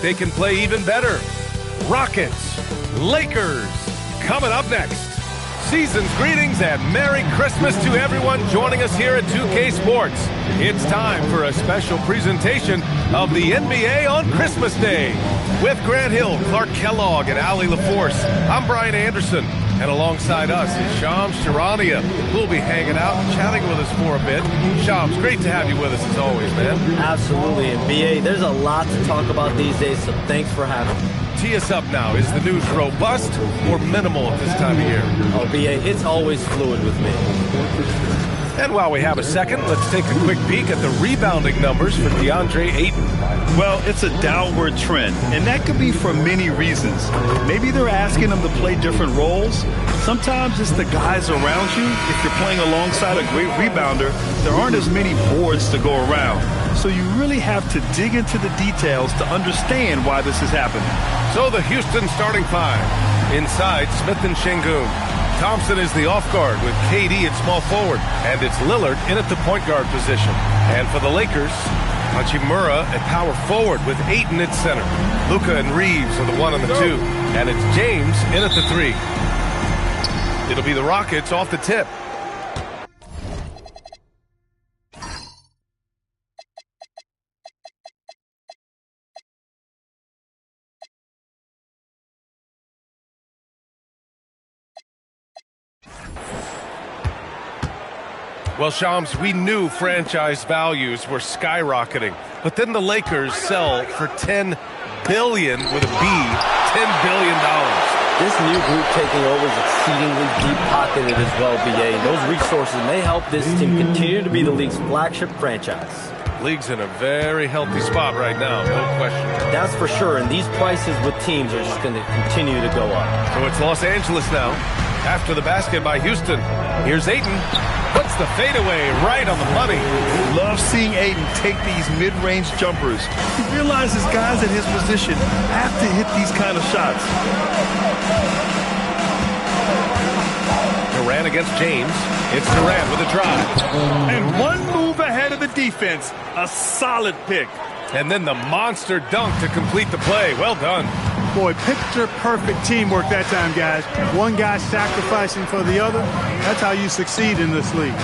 they can play even better. Rockets, Lakers, coming up next. Season's greetings and Merry Christmas to everyone joining us here at 2K Sports. It's time for a special presentation of the NBA on Christmas Day. With Grant Hill, Clark Kellogg, and Allie LaForce, I'm Brian Anderson. And alongside us is Shams Charania, who'll be hanging out and chatting with us for a bit. Shams, great to have you with us as always, man. Absolutely. And BA, there's a lot to talk about these days, so thanks for having me. Tee us up now. Is the news robust or minimal at this time of year? Oh, BA, it's always fluid with me. And while we have a second, let's take a quick peek at the rebounding numbers for DeAndre Ayton. Well, it's a downward trend, and that could be for many reasons. Maybe they're asking him to play different roles. Sometimes it's the guys around you. If you're playing alongside a great rebounder, there aren't as many boards to go around. So you really have to dig into the details to understand why this is happening. So the Houston starting five. Inside, Smith and Şengün. Thompson is the off guard with KD at small forward, and it's Lillard in at the point guard position. And for the Lakers, Hachimura at power forward with Ayton at center. Luka and Reeves are the 1 and the 2, and it's James in at the 3. It'll be the Rockets off the tip. Well, Shams, we knew franchise values were skyrocketing, but then the Lakers sell for $10 billion with a B, $10 billion. This new group taking over is exceedingly deep-pocketed as well, BA. Those resources may help this team continue to be the league's flagship franchise. League's in a very healthy spot right now, no question. That's for sure, and these prices with teams are just going to continue to go up. So it's Los Angeles now. After the basket by Houston, here's Ayton. Puts the fadeaway right on the money. Love seeing Ayton take these mid-range jumpers. He realizes guys in his position have to hit these kind of shots. Durant against James. It's Durant with a drive. And one move ahead of the defense. A solid pick. And then the monster dunk to complete the play. Well done. Boy, picture-perfect teamwork that time, guys. One guy sacrificing for the other. That's how you succeed in this league.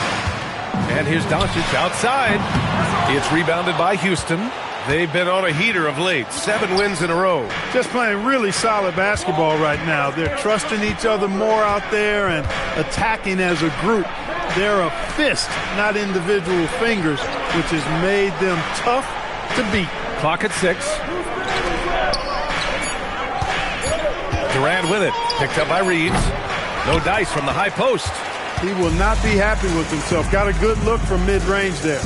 And here's Doncic outside. It's rebounded by Houston. They've been on a heater of late. 7 wins in a row. Just playing really solid basketball right now. They're trusting each other more out there and attacking as a group. They're a fist, not individual fingers, which has made them tough to beat. Clock at 6. Durant with it. Picked up by Reeves. No dice from the high post. He will not be happy with himself. Got a good look from mid-range there.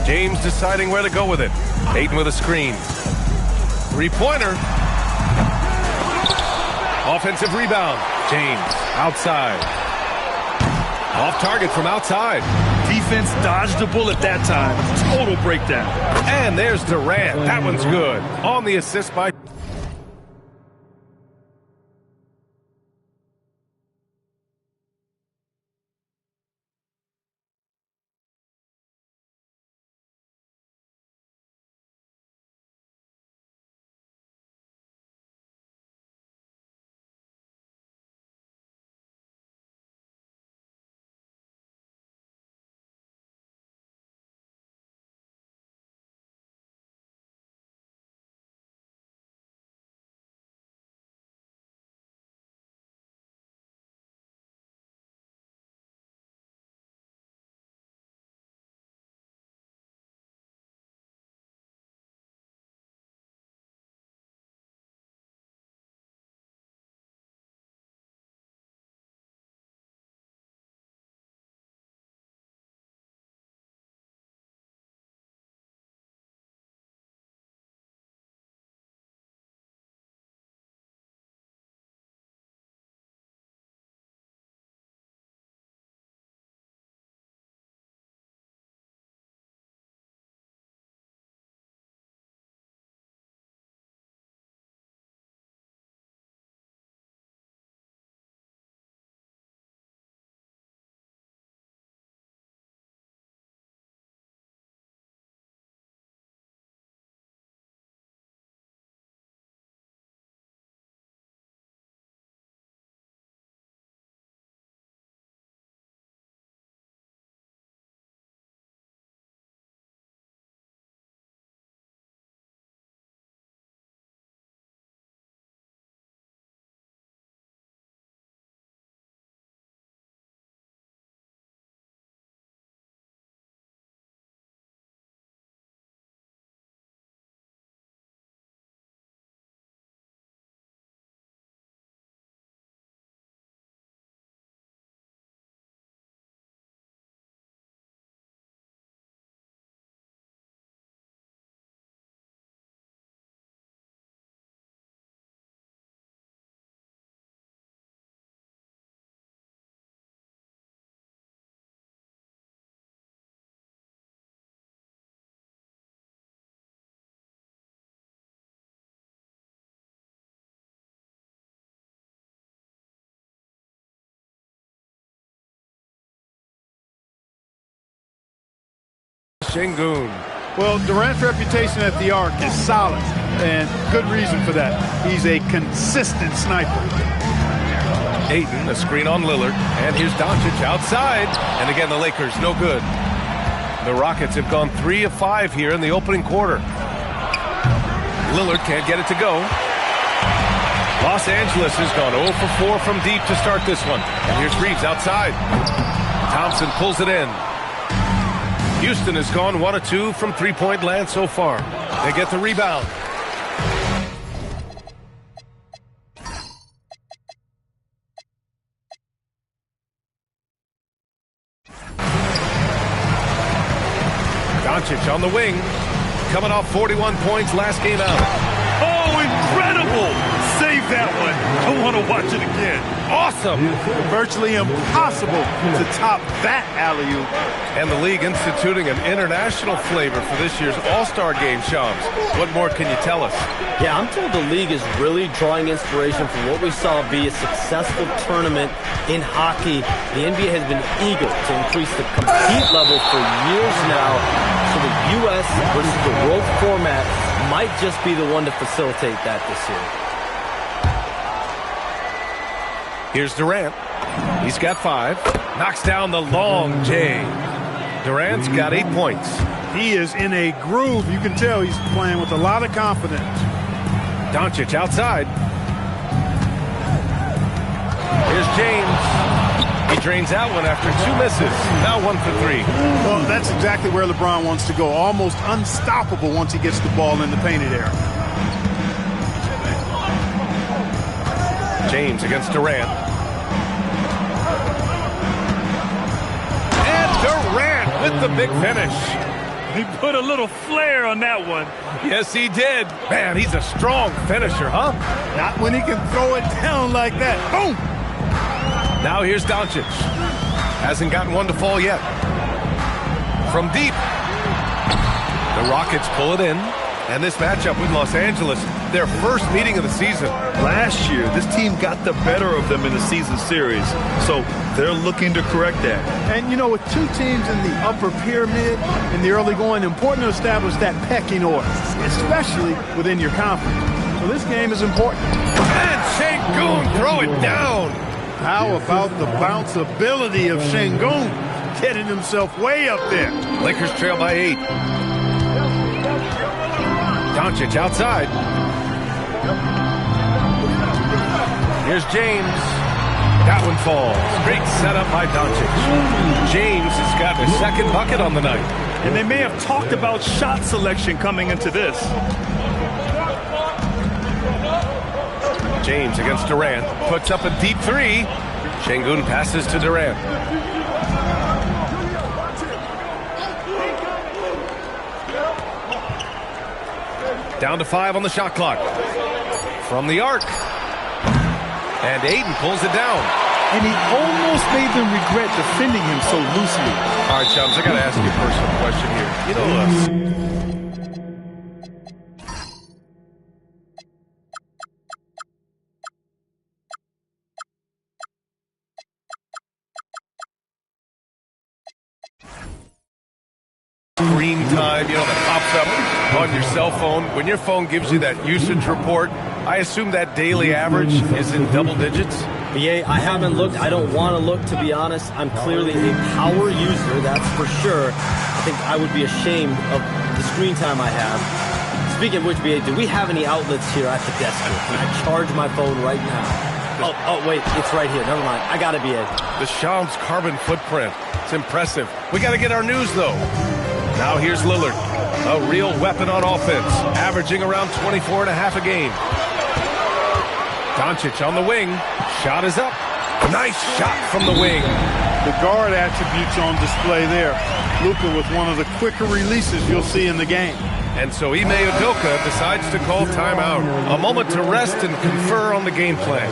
James deciding where to go with it. Ayton with a screen. Three-pointer. Offensive rebound. James outside. Off target from outside. Defense dodged a bullet that time. Total breakdown. And there's Durant. That one's good. On the assist by Şengün. Well, Durant's reputation at the arc is solid, and good reason for that. He's a consistent sniper. Ayton, a screen on Lillard, and here's Doncic outside. And again, the Lakers, no good. The Rockets have gone 3 of 5 here in the opening quarter. Lillard can't get it to go. Los Angeles has gone 0 for 4 from deep to start this one. And here's Reeves outside. Thompson pulls it in. Houston has gone 1 of 2 from three-point land so far. They get the rebound. Doncic on the wing, coming off 41 points last game out. Oh, incredible! Save that one. I want to watch it again. Awesome! Virtually impossible to top that alley-oop. And the league instituting an international flavor for this year's All-Star Game, Shams. What more can you tell us? Yeah, I'm told the league is really drawing inspiration from what we saw be a successful tournament in hockey. The NBA has been eager to increase the compete level for years now, so the U.S. versus the world format might just be the one to facilitate that this year. Here's Durant. He's got 5. Knocks down the long J. Durant's got 8 points. He is in a groove. You can tell he's playing with a lot of confidence. Doncic outside. Here's James. He drains that one after 2 misses. Now 1 for 3. Well, that's exactly where LeBron wants to go. Almost unstoppable once he gets the ball in the painted area. James against Durant. And Durant with the big finish. He put a little flair on that one. Yes, he did. Man, he's a strong finisher, huh? Not when he can throw it down like that. Boom! Now here's Doncic. Hasn't gotten one to fall yet. From deep. The Rockets pull it in. And this matchup with Los Angeles, their first meeting of the season. Last year, this team got the better of them in the season series, so they're looking to correct that. And, you know, with 2 teams in the upper pyramid in the early going, important to establish that pecking order, especially within your conference. So this game is important. And Şengün throw it down. How about the bounceability of Şengün getting himself way up there? Lakers trail by 8. Doncic outside. Here's James. That one falls. Great setup by Doncic. James has got his second bucket on the night. And they may have talked about shot selection coming into this. James against Durant. Puts up a deep 3. Şengün passes to Durant. Down to 5 on the shot clock. From the arc. And Ayton pulls it down. And he almost made them regret defending him so loosely. All right, Shams, I got to ask you a personal question here. You know, screen time, you know, that pops up on your cell phone. When your phone gives you that usage report, I assume that daily average is in double digits. BA, I haven't looked. I don't want to look, to be honest. I'm clearly a power user, that's for sure. I think I would be ashamed of the screen time I have. Speaking of which, BA, do we have any outlets here at the desk here? Can I charge my phone right now? Oh, wait, it's right here. Never mind. I got it, BA. The Shams carbon footprint. It's impressive. We got to get our news, though. Now here's Lillard, a real weapon on offense, averaging around 24 and a half a game. Doncic on the wing. Shot is up. Nice shot from the wing. The guard attributes on display there. Luka with one of the quicker releases you'll see in the game. And so Ime Udoka decides to call timeout. A moment to rest and confer on the game plan.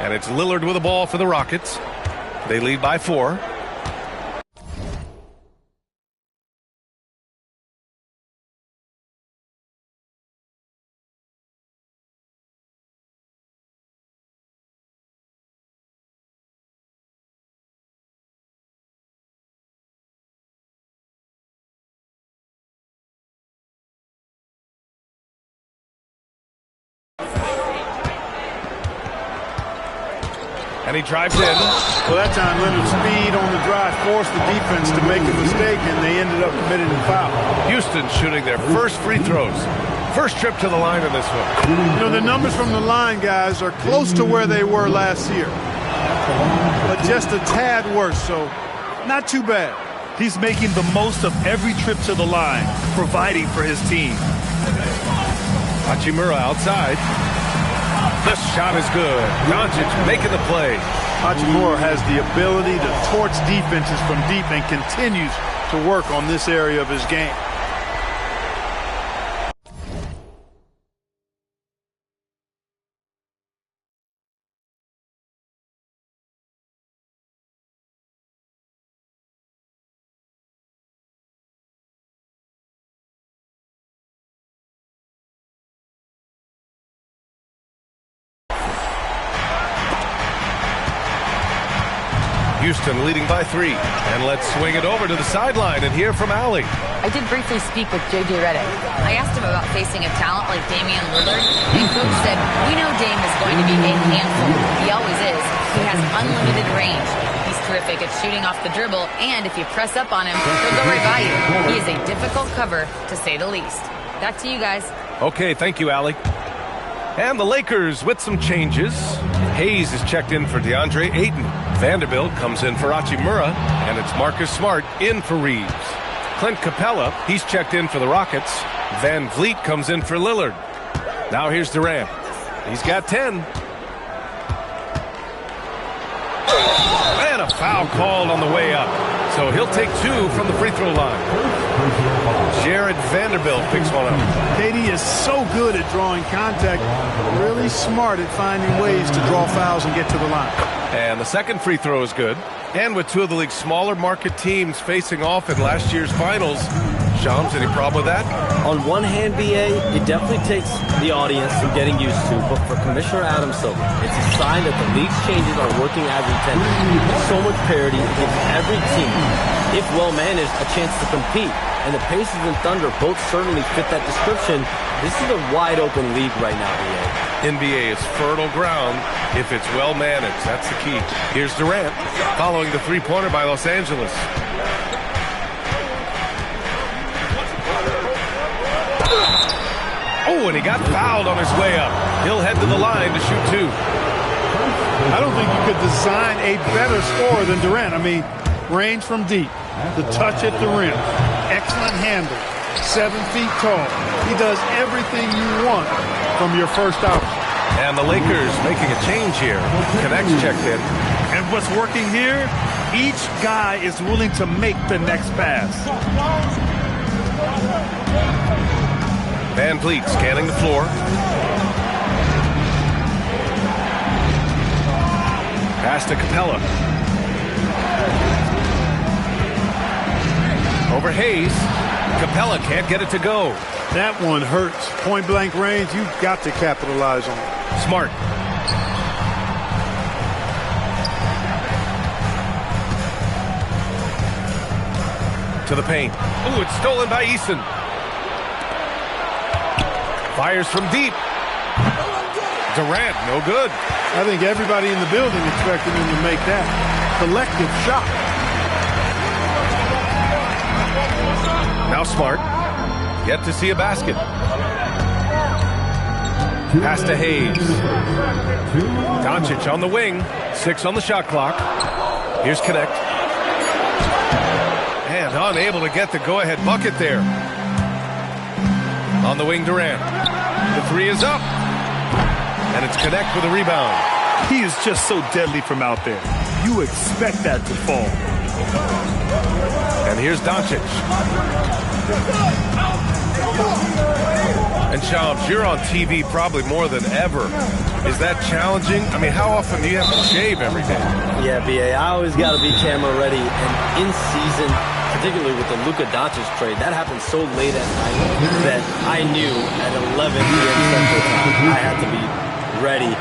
And it's Lillard with the ball for the Rockets. They lead by 4. And he drives in. Well, that time Leonard's speed on the drive forced the defense to make a mistake, and they ended up committing a foul. Houston shooting their first free throws. First trip to the line in this one. You know, the numbers from the line, guys, are close to where they were last year. But just a tad worse, so not too bad. He's making the most of every trip to the line, providing for his team. Hachimura outside. The shot is good. Doncic making the play. Hachimura has the ability to torch defenses from deep and continues to work on this area of his game. Houston leading by 3. And let's swing it over to the sideline and hear from Allie. I did briefly speak with J.J. Redick. I asked him about facing a talent like Damian Lillard, and Coach said, we know Dame is going to be a handful. He always is. He has unlimited range. He's terrific at shooting off the dribble, and if you press up on him, he'll go right by you. He is a difficult cover, to say the least. Back to you guys. Okay, thank you, Allie. And the Lakers with some changes. Hayes is checked in for DeAndre Ayton. Vanderbilt comes in for Hachimura, and it's Marcus Smart in for Reeves. Clint Capella, he's checked in for the Rockets. Van Vliet comes in for Lillard. Now here's Durant. He's got 10. And a foul called on the way up. So he'll take 2 from the free throw line. Jared Vanderbilt picks one up. KD is so good at drawing contact, really smart at finding ways to draw fouls and get to the line. And the second free throw is good. And with 2 of the league's smaller market teams facing off in last year's finals, Shams, any problem with that? On one hand, BA, it definitely takes the audience some getting used to, but for Commissioner Adam Silver, it's a sign that the league's changes are working as intended. So much parity, it gives every team, if well managed, a chance to compete. And the Pacers and Thunder both certainly fit that description. This is a wide open league right now, BA. NBA is fertile ground if it's well managed. That's the key. Here's Durant following the three-pointer by Los Angeles. Oh, and he got fouled on his way up. He'll head to the line to shoot 2. I don't think you could design a better scorer than Durant. I mean, range from deep, the touch at the rim, excellent handle, 7 feet tall. He does everything you want from your first option. And the Lakers making a change here. Connects checked in. And what's working here, each guy is willing to make the next pass. Van Vliet scanning the floor. Pass to Capella. Over Hayes. Capella can't get it to go. That one hurts. Point-blank range, you've got to capitalize on it. Smart. To the paint. Ooh, it's stolen by Eason. Fires from deep. Durant, no good. I think everybody in the building expected him to make that collective shot. Now Smart. Yet to see a basket. Pass to Hayes. Doncic on the wing. 6 on the shot clock. Here's Connect. And unable to get the go-ahead bucket there. On the wing, Durant. The 3 is up. And it's Connect with a rebound. He is just so deadly from out there. You expect that to fall. And here's Doncic. And Shams, you're on TV probably more than ever. Is that challenging? I mean, how often do you have to shave every day? Yeah, BA, I always got to be camera ready. And in season, particularly with the Luka Doncic trade, that happened so late at night that I knew at 11 p.m. Central Time I had to be ready.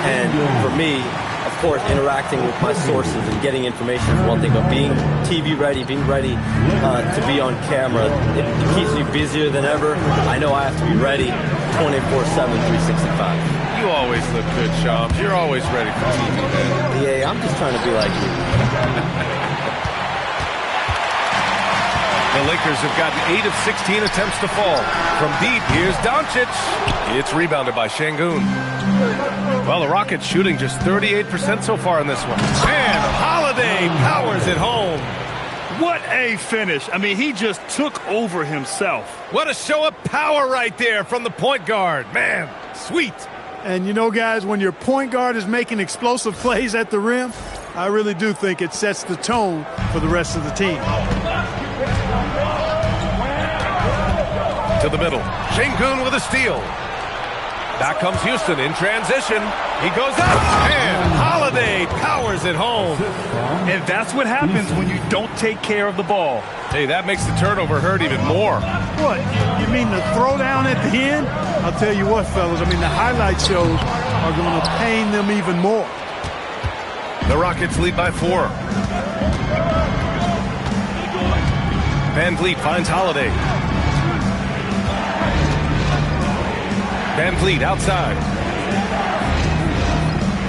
And for me, of course, interacting with my sources and getting information is one thing, but being TV ready, being ready to be on camera, it keeps me busier than ever. I know I have to be ready 24/7, 365. You always look good, Shams. You're always ready for TV, man. Yeah, I'm just trying to be like you. The Lakers have gotten 8 of 16 attempts to fall. From deep, here's Doncic. It's rebounded by Şengün. Well, the Rockets shooting just 38% so far in this one. And Holiday powers it home. What a finish. I mean, he just took over himself. What a show of power right there from the point guard. Man, sweet. And you know, guys, when your point guard is making explosive plays at the rim, I really do think it sets the tone for the rest of the team. To the middle. Şengün with a steal. Back comes Houston in transition. He goes up, and Holiday powers it home. And that's what happens when you don't take care of the ball. Hey, that makes the turnover hurt even more. What, you mean the throwdown at the end? I'll tell you what, fellas, I mean, the highlight shows are going to pain them even more. The Rockets lead by 4. Van Vliet finds Holiday. Van Vliet outside.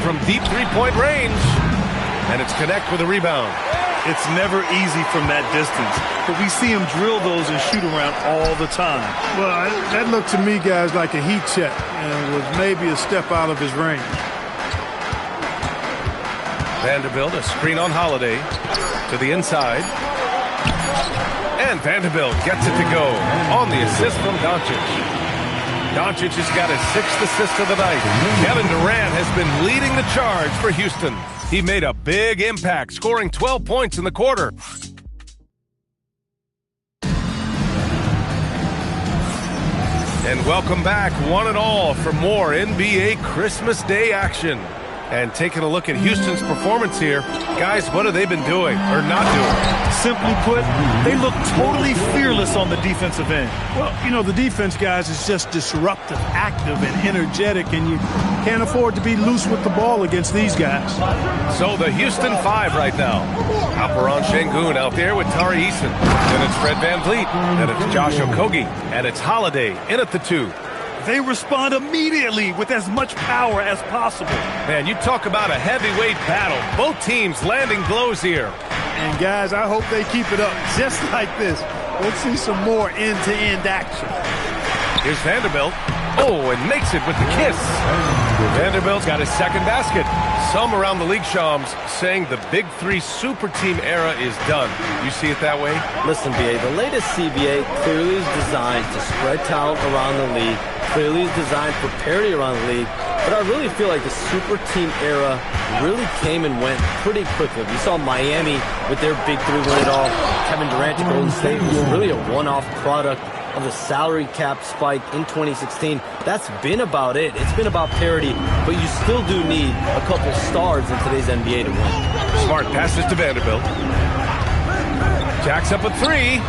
From deep three-point range. And it's connect with a rebound. It's never easy from that distance, but we see him drill those and shoot around all the time. Well, that looked to me, guys, like a heat check, and was maybe a step out of his range. Vanderbilt, a screen on Holiday. To the inside. And Vanderbilt gets it to go on the assist from Doncic. Doncic has got his 6th assist of the night. Kevin Durant has been leading the charge for Houston. He made a big impact, scoring 12 points in the quarter. And welcome back, one and all, for more NBA Christmas Day action. And taking a look at Houston's performance here, guys, what have they been doing or not doing? Simply put, they look totally fearless on the defensive end. Well, you know, the defense, guys, is just disruptive, active, and energetic, and you can't afford to be loose with the ball against these guys. So the Houston 5 right now. Alperen Şengün out there with Tari Eason. Then it's Fred VanVleet. Then it's Josh Okogie. And it's Holiday in at the 2. They respond immediately with as much power as possible. Man, you talk about a heavyweight battle. Both teams landing blows here. And, guys, I hope they keep it up just like this. Let's see some more end-to-end action. Here's Vanderbilt. Oh, and makes it with the kiss. Vanderbilt's got his 2nd basket. Some around the league, Shams, saying the Big 3 super team era is done. You see it that way? Listen, BA, the latest CBA clearly is designed to spread talent around the league, clearly is designed for parity around the league, but I really feel like the super team era really came and went pretty quickly. We saw Miami with their Big 3 win it all. Kevin Durant to Golden State was really a one-off product of the salary cap spike in 2016. That's been about it. It's been about parity, but you still do need a couple stars in today's NBA to win. Smart passes to Vanderbilt. Jacks up a 3.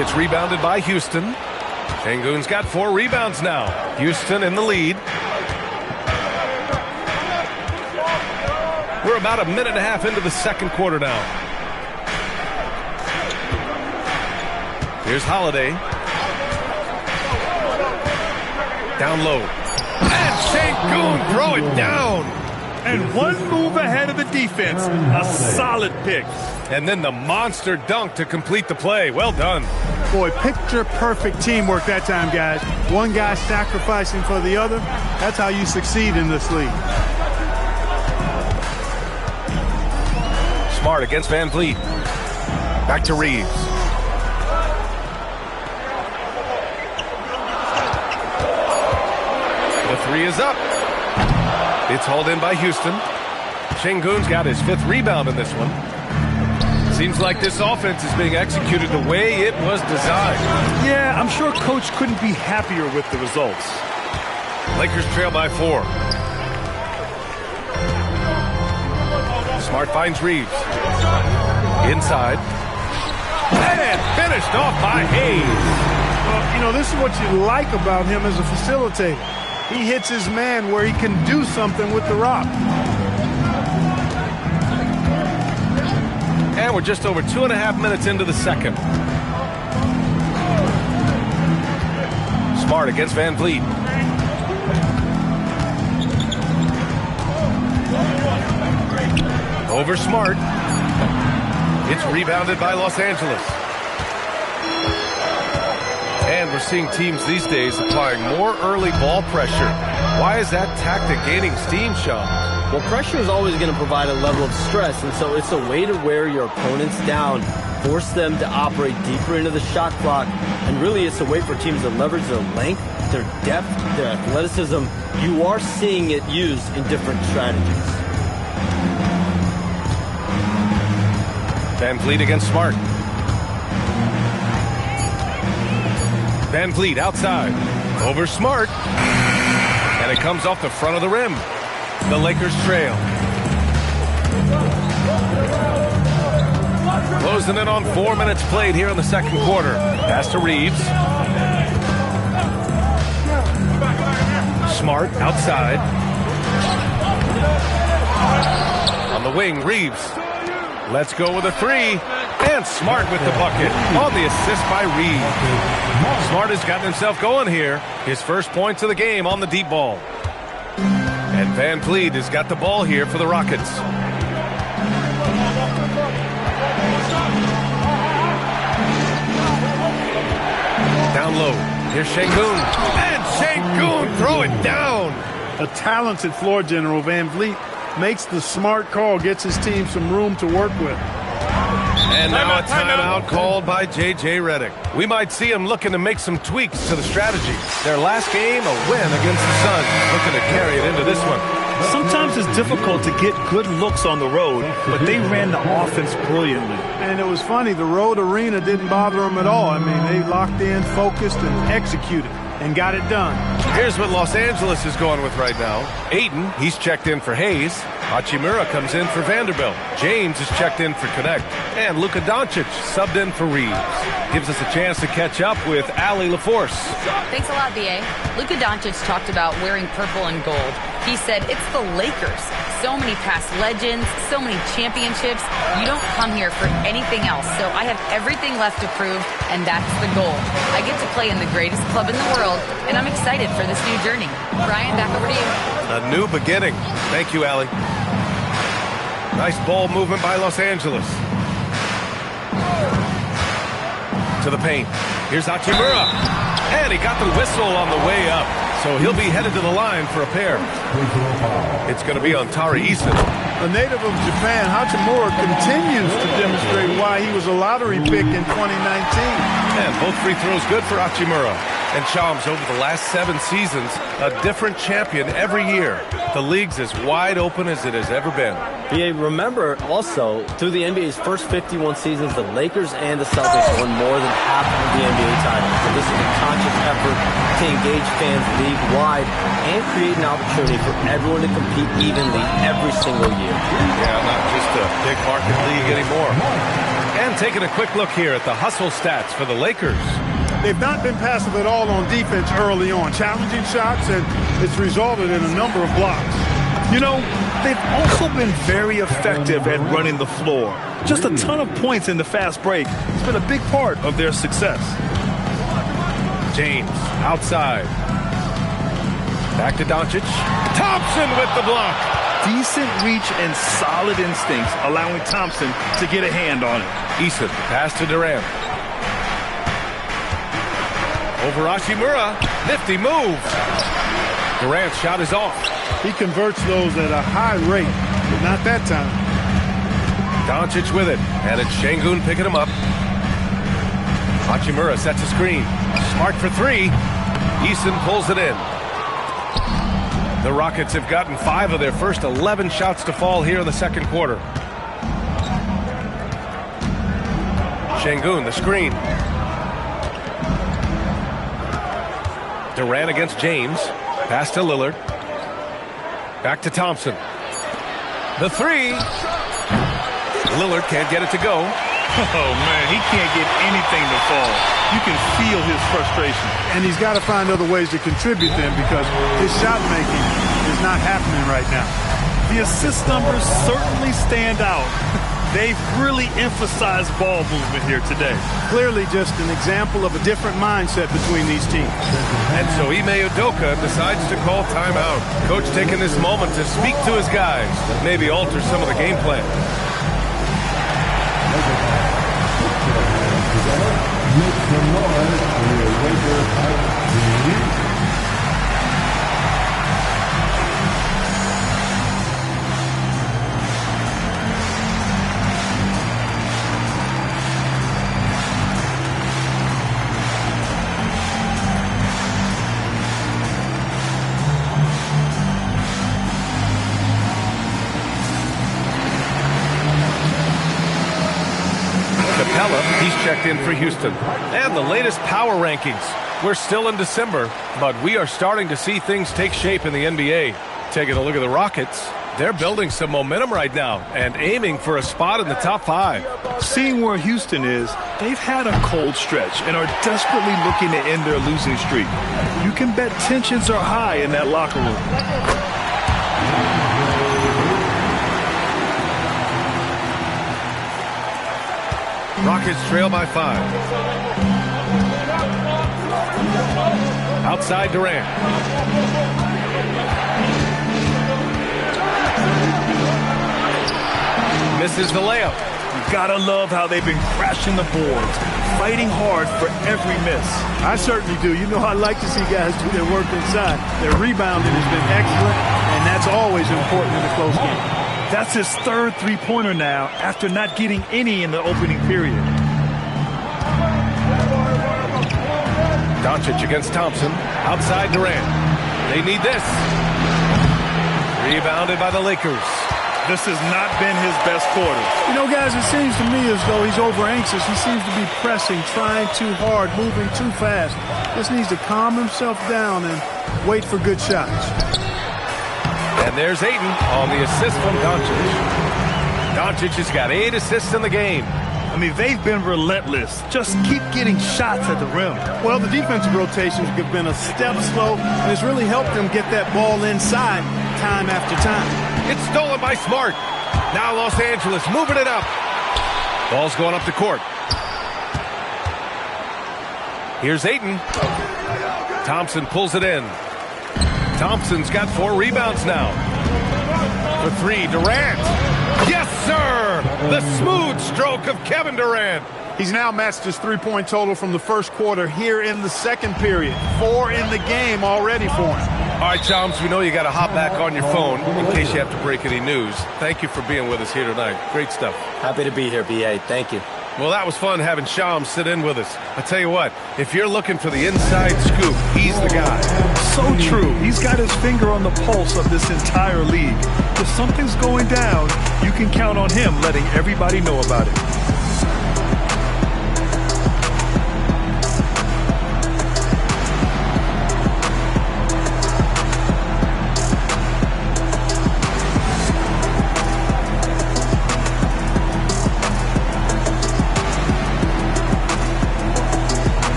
It's rebounded by Houston. Şengün's got 4 rebounds now. Houston in the lead. We're about a minute and a half into the 2nd quarter now. Here's Holiday. Down low. And Şengün throw it down. And one move ahead of the defense. A solid pick. And then the monster dunk to complete the play. Well done. Boy, picture-perfect teamwork that time, guys. One guy sacrificing for the other. That's how you succeed in this league. Smart against VanVleet. Back to Reeves. The 3 is up. It's hauled in by Houston. Şengün's got his 5th rebound in this one. Seems like this offense is being executed the way it was designed. Yeah, I'm sure Coach couldn't be happier with the results. Lakers trail by 4. Smart finds Reeves. Inside. And finished off by Hayes. Well, you know, this is what you like about him as a facilitator. He hits his man where he can do something with the rock. And we're just over 2.5 minutes into the 2nd. Smart against VanVleet. Over Smart. It's rebounded by Los Angeles. And we're seeing teams these days applying more early ball pressure. Why is that tactic gaining steam, Sean? Well, pressure is always going to provide a level of stress, and so it's a way to wear your opponents down, force them to operate deeper into the shot clock, and really it's a way for teams to leverage their length, their depth, their athleticism. You are seeing it used in different strategies. Van Vliet against Smart. Van Vliet outside. Over Smart. And it comes off the front of the rim. The Lakers trail. Closing in on 4 minutes played here in the second quarter. Pass to Reeves. Smart outside. On the wing, Reeves. Let's go with a three. And Smart with the bucket on the assist by Reeves. Smart has gotten himself going here. His first points of the game on the deep ball. And Van Vliet has got the ball here for the Rockets. Down low. Here's Şengün. And Şengün throw it down. A talented floor general, Van Vliet makes the smart call, gets his team some room to work with. And now a timeout called by J.J. Redick. We might see him looking to make some tweaks to the strategy. Their last game, a win against the Suns, looking to carry it into this one. Sometimes it's difficult to get good looks on the road, but they ran the offense brilliantly. And it was funny, the road arena didn't bother them at all. I mean, they locked in, focused, and executed, and got it done. Here's what Los Angeles is going with right now. Ayton, he's checked in for Hayes. Hachimura comes in for Vanderbilt. James is checked in for Connect. And Luka Doncic subbed in for Reeves. Gives us a chance to catch up with Allie LaForce. Thanks a lot, B.A. Luka Doncic talked about wearing purple and gold. He said, it's the Lakers. So many past legends, so many championships. You don't come here for anything else. So I have everything left to prove, and that's the goal. I get to play in the greatest club in the world, and I'm excited for this new journey. Brian, back over to you. A new beginning. Thank you, Allie. Nice ball movement by Los Angeles. To the paint. Here's Hachimura. And he got the whistle on the way up. So he'll be headed to the line for a pair. It's going to be on Tari Eason. A native of Japan, Hachimura continues to demonstrate why he was a lottery pick in 2019. And both free throws good for Hachimura. And Shams, over the last 7 seasons, a different champion every year. The league's as wide open as it has ever been. Yeah, remember also, through the NBA's first 51 seasons, the Lakers and the Celtics won more than half of the NBA titles. So this is a conscious effort to engage fans league-wide and create an opportunity for everyone to compete evenly every single year. Yeah, not just a big market league anymore. And taking a quick look here at the hustle stats for the Lakers. They've not been passive at all on defense early on. Challenging shots, and it's resulted in a number of blocks. You know, they've also been very effective at running the floor. Just a ton of points in the fast break. It's been a big part of their success. James outside. Back to Doncic. Thompson with the block. Decent reach and solid instincts, allowing Thompson to get a hand on it. Eason, pass to Durant. Over Hachimura. Nifty move. Durant's shot is off. He converts those at a high rate, but not that time. Doncic with it, and it's Şengün picking him up. Hachimura sets a screen. Smart for three. Eason pulls it in. The Rockets have gotten 5 of their first 11 shots to fall here in the second quarter. Şengün, the screen. Durant against James. Pass to Lillard. Back to Thompson. The three. Lillard can't get it to go. Oh, man, he can't get anything to fall. You can feel his frustration. And he's got to find other ways to contribute them because his shot making is not happening right now. The assist numbers certainly stand out. They've really emphasized ball movement here today. Clearly just an example of a different mindset between these teams. And so Ime Udoka decides to call timeout. Coach taking this moment to speak to his guys, maybe alter some of the game plan. Make some noise for your Lakers team. He's checked in for Houston. And the latest power rankings. We're still in December, but we are starting to see things take shape in the NBA. Taking a look at the Rockets, they're building some momentum right now and aiming for a spot in the top 5. Seeing where Houston is, they've had a cold stretch and are desperately looking to end their losing streak. You can bet tensions are high in that locker room. Rockets trail by 5. Outside Durant. Misses the layup. You gotta love how they've been crashing the boards, fighting hard for every miss. I certainly do. You know, I like to see guys do their work inside. Their rebounding has been excellent, and that's always important in a close game. That's his third three-pointer now after not getting any in the opening period. Doncic against Thompson. Outside Durant. They need this. Rebounded by the Lakers. This has not been his best quarter. You know, guys, it seems to me as though he's over-anxious. He seems to be pressing, trying too hard, moving too fast. Just needs to calm himself down and wait for good shots. And there's Ayton on the assist from Doncic. Doncic has got 8 assists in the game. I mean, they've been relentless. Just keep getting shots at the rim. Well, the defensive rotations have been a step slow, and it's really helped them get that ball inside time after time. It's stolen by Smart. Now Los Angeles moving it up. Ball's going up the court. Here's Ayton. Thompson pulls it in. Thompson's got 4 rebounds now. For 3, Durant. Yes, sir! The smooth stroke of Kevin Durant. He's now matched his three-point total from the first quarter here in the second period. 4 in the game already for him. All right, Chums, we know you got to hop back on your phone in case you have to break any news. Thank you for being with us here tonight. Great stuff. Happy to be here, B.A. Thank you. Well, that was fun having Shams sit in with us. I tell you what, if you're looking for the inside scoop, he's the guy. So true. He's got his finger on the pulse of this entire league. If something's going down, you can count on him letting everybody know about it.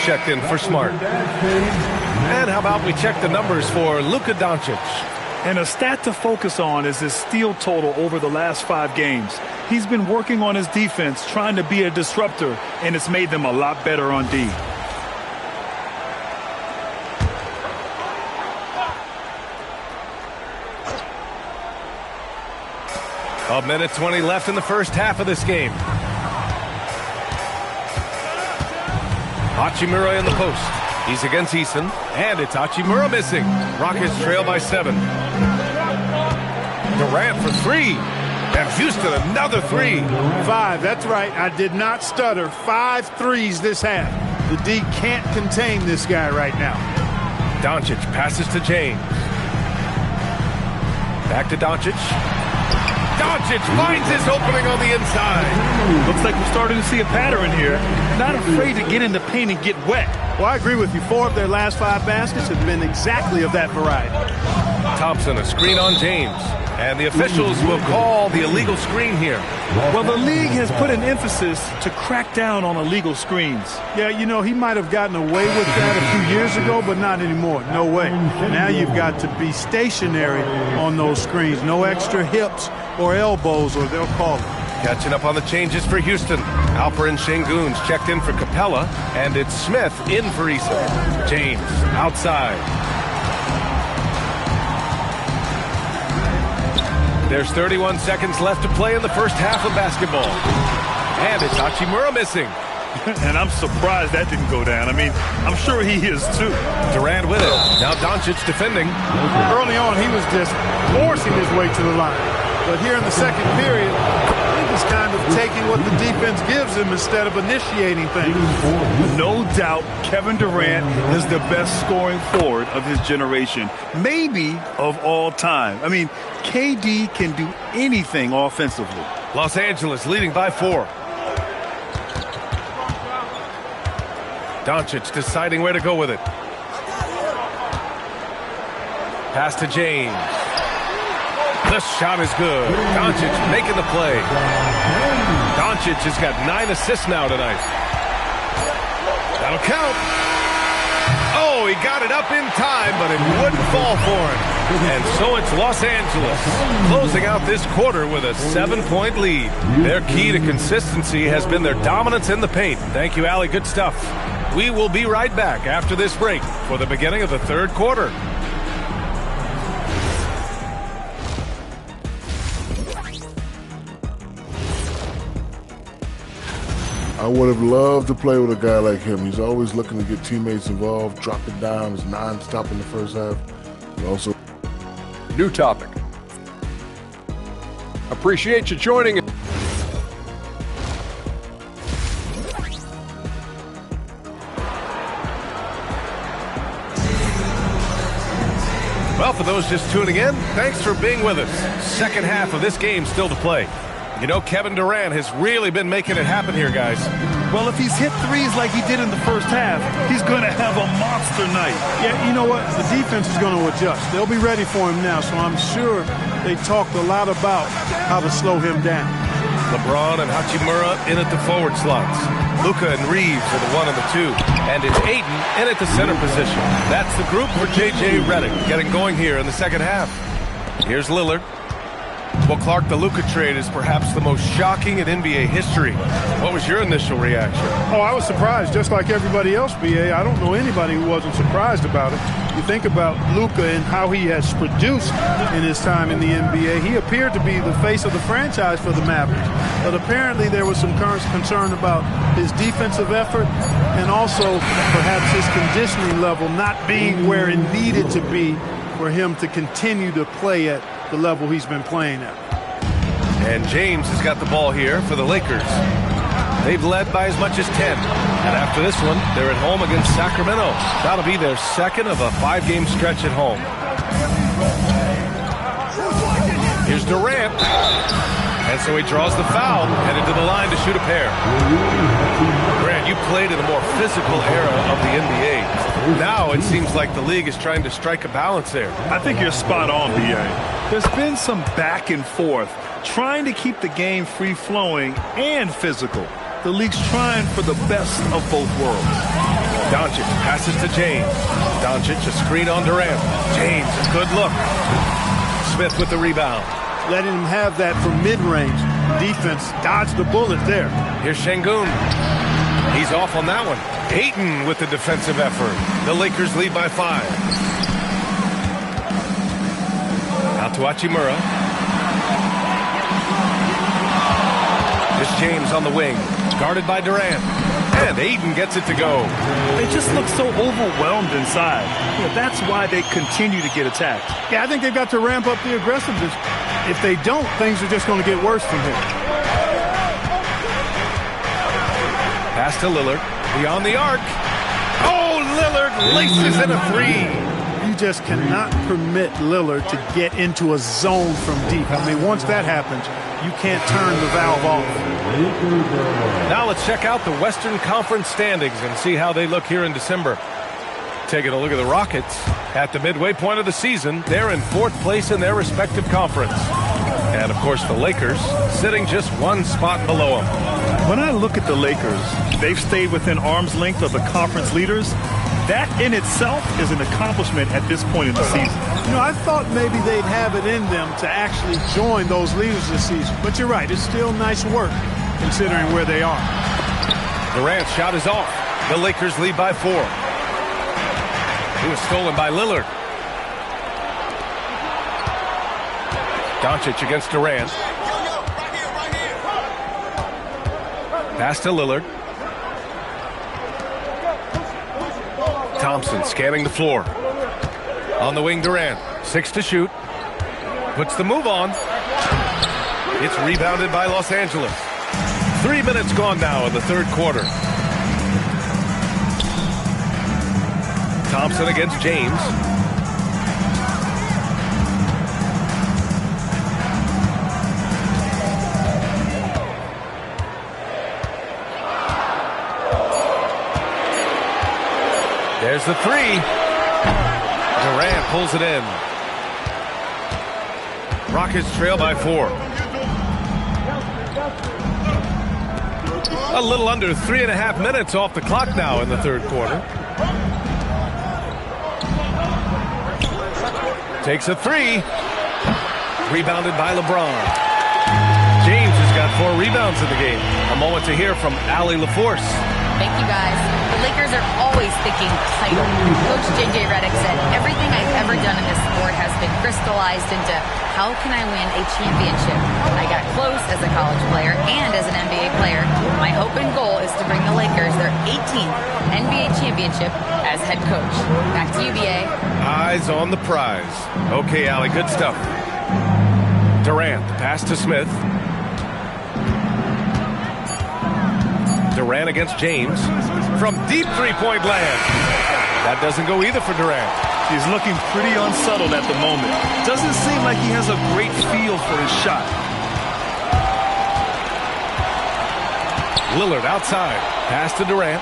Checked in for Smart. And how about we check the numbers for Luka Doncic? And a stat to focus on is his steal total over the last 5 games. He's been working on his defense, trying to be a disruptor, and it's made them a lot better on D. A minute 20 left in the first half of this game. Hachimura in the post. He's against Eason. And it's Hachimura missing. Rockets trail by 7. Durant for 3. And Houston another 3. 5, that's right. I did not stutter. 5 threes this half. The D can't contain this guy right now. Doncic passes to James. Back to Doncic. Doncic finds his opening on the inside. Looks like we're starting to see a pattern here. Not afraid to get in the paint and get wet. Well, I agree with you. 4 of their last 5 baskets have been exactly of that variety. Thompson, a screen on James. And the officials will call the illegal screen here. Well, the league has put an emphasis to crack down on illegal screens. Yeah, you know, he might have gotten away with that a few years ago, but not anymore. No way. Now you've got to be stationary on those screens. No extra hips or elbows, or they'll call it. Catching up on the changes for Houston. Alper and Şengün's checked in for Capella, and it's Smith in for Issa. James outside. There's 31 seconds left to play in the first half of basketball. And it's Hachimura missing. And I'm surprised that didn't go down. I mean, I'm sure he is too. Durant with it. Now Doncic defending. Early on, he was just forcing his way to the line. But here in the second period, he was kind of taking what the defense gives him instead of initiating things. No doubt Kevin Durant is the best scoring forward of his generation, maybe of all time. I mean, KD can do anything offensively. Los Angeles leading by 4. Doncic deciding where to go with it. Pass to James. The shot is good. Doncic making the play. Doncic has got 9 assists now tonight. That'll count. Oh, he got it up in time, but it wouldn't fall for him. And so it's Los Angeles closing out this quarter with a 7-point lead. Their key to consistency has been their dominance in the paint. Thank you, Allie. Good stuff. We will be right back after this break for the beginning of the third quarter. I would have loved to play with a guy like him. He's always looking to get teammates involved, dropping dimes, non-stop in the first half. And also, new topic. Appreciate you joining us. Well, for those just tuning in, thanks for being with us. Second half of this game still to play. You know, Kevin Durant has really been making it happen here, guys. Well, if he's hit threes like he did in the first half, he's going to have a monster night. Yeah, you know what? The defense is going to adjust. They'll be ready for him now, so I'm sure they talked a lot about how to slow him down. LeBron and Hachimura in at the forward slots. Luka and Reeves are the 1 and the 2. And it's Ayton in at the center position. That's the group for J.J. Redick getting going here in the second half. Here's Lillard. Well, Clark, the Luka trade is perhaps the most shocking in NBA history. What was your initial reaction? Oh, I was surprised, just like everybody else, B.A. I don't know anybody who wasn't surprised about it. You think about Luka and how he has produced in his time in the NBA. He appeared to be the face of the franchise for the Mavericks. But apparently there was some concern about his defensive effort and also perhaps his conditioning level not being where it needed to be for him to continue to play at the level he's been playing at. And James has got the ball here for the Lakers. They've led by as much as 10. And after this one, they're at home against Sacramento. That'll be their second of a 5-game stretch at home. Here's Durant. And so he draws the foul, headed to the line to shoot a pair. Grant, you played in a more physical era of the NBA. Now it seems like the league is trying to strike a balance there. I think you're spot on, B.A. There's been some back and forth, trying to keep the game free-flowing and physical. The league's trying for the best of both worlds. Doncic passes to James. Doncic a screen on Durant. James, a good look. Smith with the rebound. Letting him have that from mid-range. Defense dodged the bullet there. Here's Şengün. He's off on that one. Ayton with the defensive effort. The Lakers lead by 5. Out to Hachimura. Here's James on the wing. Guarded by Durant. And Ayton gets it to go. They just look so overwhelmed inside. Yeah, that's why they continue to get attacked. Yeah, I think they've got to ramp up the aggressiveness. If they don't, things are just going to get worse from here. Pass to Lillard. Beyond the arc. Oh, Lillard laces in a 3. You just cannot permit Lillard to get into a zone from deep. I mean, once that happens, you can't turn the valve off. Now let's check out the Western Conference standings and see how they look here in December. Taking a look at the Rockets at the midway point of the season. They're in 4th place in their respective conference. And, of course, the Lakers sitting just 1 spot below them. When I look at the Lakers, they've stayed within arm's length of the conference leaders. That in itself is an accomplishment at this point in the season. You know, I thought maybe they'd have it in them to actually join those leaders this season. But you're right, it's still nice work considering where they are. Durant's shot is off. The Lakers lead by 4. It was stolen by Lillard. Doncic against Durant. Pass to Lillard. Thompson scanning the floor. On the wing, Durant. 6 to shoot. Puts the move on. It's rebounded by Los Angeles. 3 minutes gone now in the 3rd quarter. Thompson against James. There's the 3. Durant pulls it in. Rockets trail by 4. A little under 3.5 minutes off the clock now in the 3rd quarter. Takes a 3. Rebounded by LeBron. James has got 4 rebounds in the game. A moment to hear from Allie LaForce. Thank you, guys. The Lakers are always thinking title. Coach J.J. Redick said, everything I've ever done in this sport has been crystallized into how can I win a championship. I got close as a college player and as an NBA player. My hope and goal is to bring the Lakers their 18th NBA championship as head coach. Back to you, B.A. Eyes on the prize. Okay, Allie, good stuff. Durant, the pass to Smith. Durant against James from deep 3-point land. That doesn't go either for Durant. He's looking pretty unsettled at the moment. Doesn't seem like he has a great feel for his shot. Lillard outside. Pass to Durant.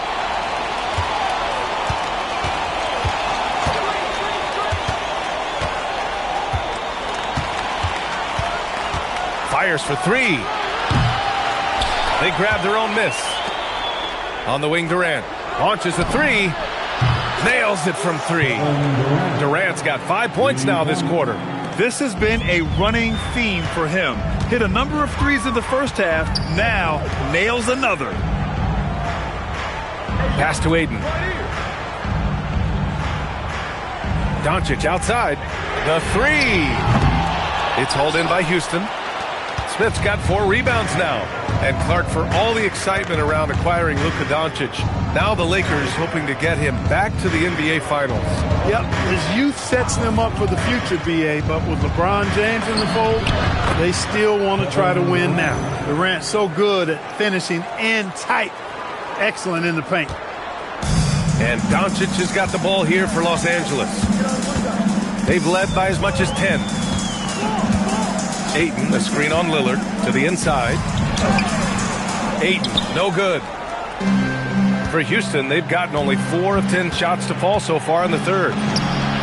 Fires for 3. They grab their own miss. On the wing, Durant launches a 3. Nails it from 3. Durant's got 5 points now this quarter. This has been a running theme for him. Hit a number of 3s in the first half. Now nails another. Pass to Aiden. Doncic outside. The 3. It's hauled in by Houston. Smith's got 4 rebounds now. And Clark, for all the excitement around acquiring Luka Doncic, now the Lakers hoping to get him back to the NBA Finals. Yep, his youth sets them up for the future, B.A., but with LeBron James in the fold, they still want to try to win now. Durant's so good at finishing and tight. Excellent in the paint. And Doncic has got the ball here for Los Angeles. They've led by as much as 10. Ayton, the screen on Lillard to the inside. Ayton, no good. For Houston, they've gotten only 4 of 10 shots to fall so far in the 3rd.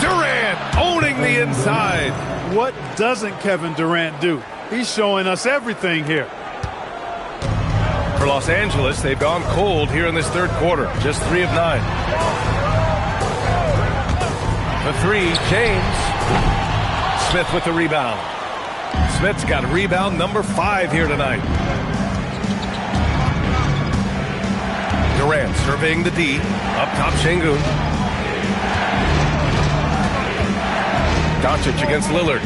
Durant owning the inside. What doesn't Kevin Durant do? He's showing us everything here. For Los Angeles, they've gone cold here in this 3rd quarter. Just 3 of 9. The 3, James. Smith with the rebound. Smith's got rebound number 5 here tonight. Durant surveying the D. Up top, Şengün. Doncic against Lillard.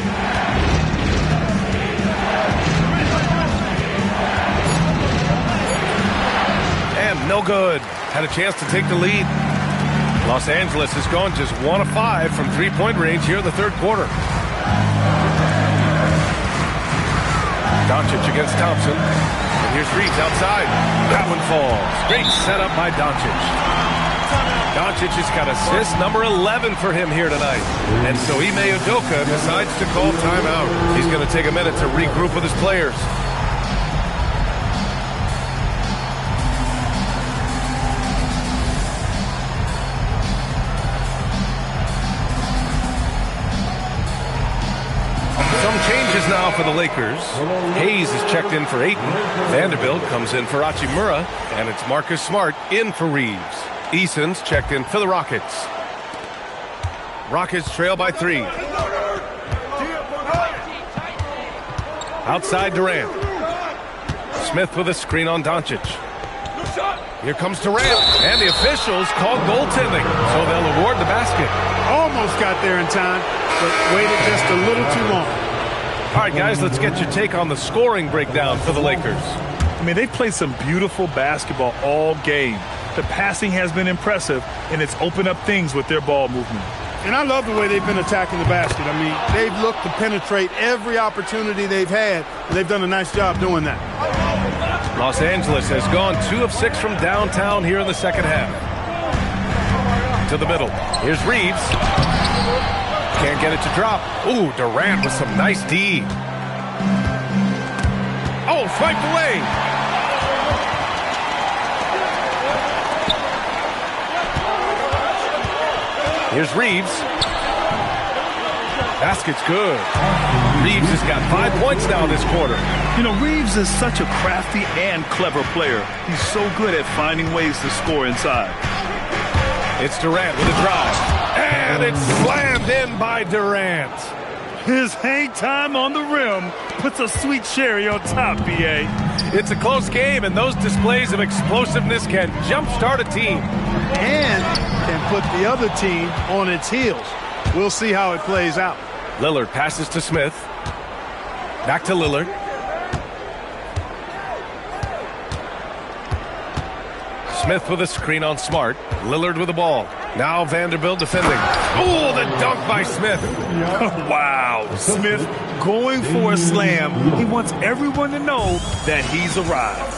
And no good. Had a chance to take the lead. Los Angeles has gone just 1 of 5 from 3-point range here in the 3rd quarter. Doncic against Thompson. And here's Reeves outside. That one falls. Great setup by Doncic. Doncic has got assist number 11 for him here tonight. And so Ime Udoka decides to call timeout. He's going to take a minute to regroup with his players. Changes now for the Lakers. Hayes is checked in for Ayton. Vanderbilt comes in for Hachimura. And it's Marcus Smart in for Reeves. Eason's checked in for the Rockets. Rockets trail by 3. Outside Durant. Smith with a screen on Doncic. Here comes Durant. And the officials called goaltending. So they'll award the basket. Almost got there in time, but waited just a little too long. All right, guys, let's get your take on the scoring breakdown for the Lakers. I mean, they've played some beautiful basketball all game. The passing has been impressive, and it's opened up things with their ball movement. And I love the way they've been attacking the basket. I mean, they've looked to penetrate every opportunity they've had, and they've done a nice job doing that. Los Angeles has gone 2 of 6 from downtown here in the second half. To the middle. Here's Reeves. Can't get it to drop. Ooh, Durant with some nice D. Oh, swiped away. Here's Reeves. Basket's good. Reeves has got 5 points now this quarter. You know, Reeves is such a crafty and clever player. He's so good at finding ways to score inside. It's Durant with a drive. And it's slammed in by Durant. His hang time on the rim puts a sweet cherry on top, B.A. It's a close game, and those displays of explosiveness can jumpstart a team. And can put the other team on its heels. We'll see how it plays out. Lillard passes to Smith. Back to Lillard. Smith with a screen on Smart. Lillard with the ball. Now Vanderbilt defending. Oh, the dunk by Smith. Wow. Smith going for a slam. He wants everyone to know that he's arrived.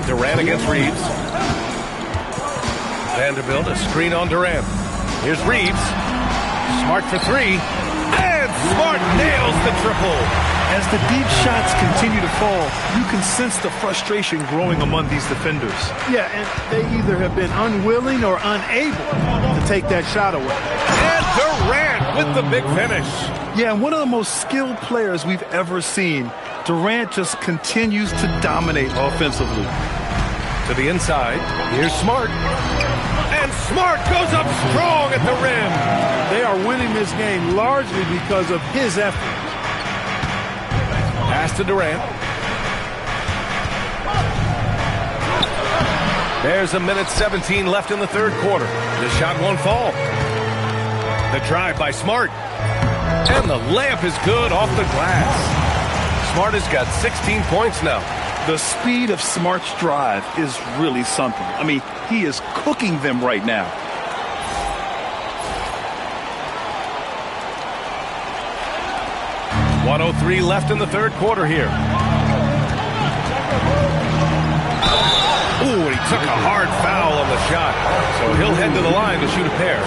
Durant against Reeves. Vanderbilt a screen on Durant. Here's Reeves. Smart for 3. And Smart nails the triple. As the deep shots continue to fall, you can sense the frustration growing among these defenders. Yeah, and they either have been unwilling or unable to take that shot away. And Durant with the big finish. Yeah, and one of the most skilled players we've ever seen. Durant just continues to dominate offensively. To the inside, here's Smart. And Smart goes up strong at the rim. They are winning this game largely because of his effort. Pass to Durant. There's a minute 17 left in the third quarter. The shot won't fall. The drive by Smart. And the layup is good off the glass. Smart has got 16 points now. The speed of Smart's drive is really something. I mean, he is cooking them right now. .103 left in the third quarter here. Ooh, he took a hard foul on the shot. So he'll head to the line to shoot a pair.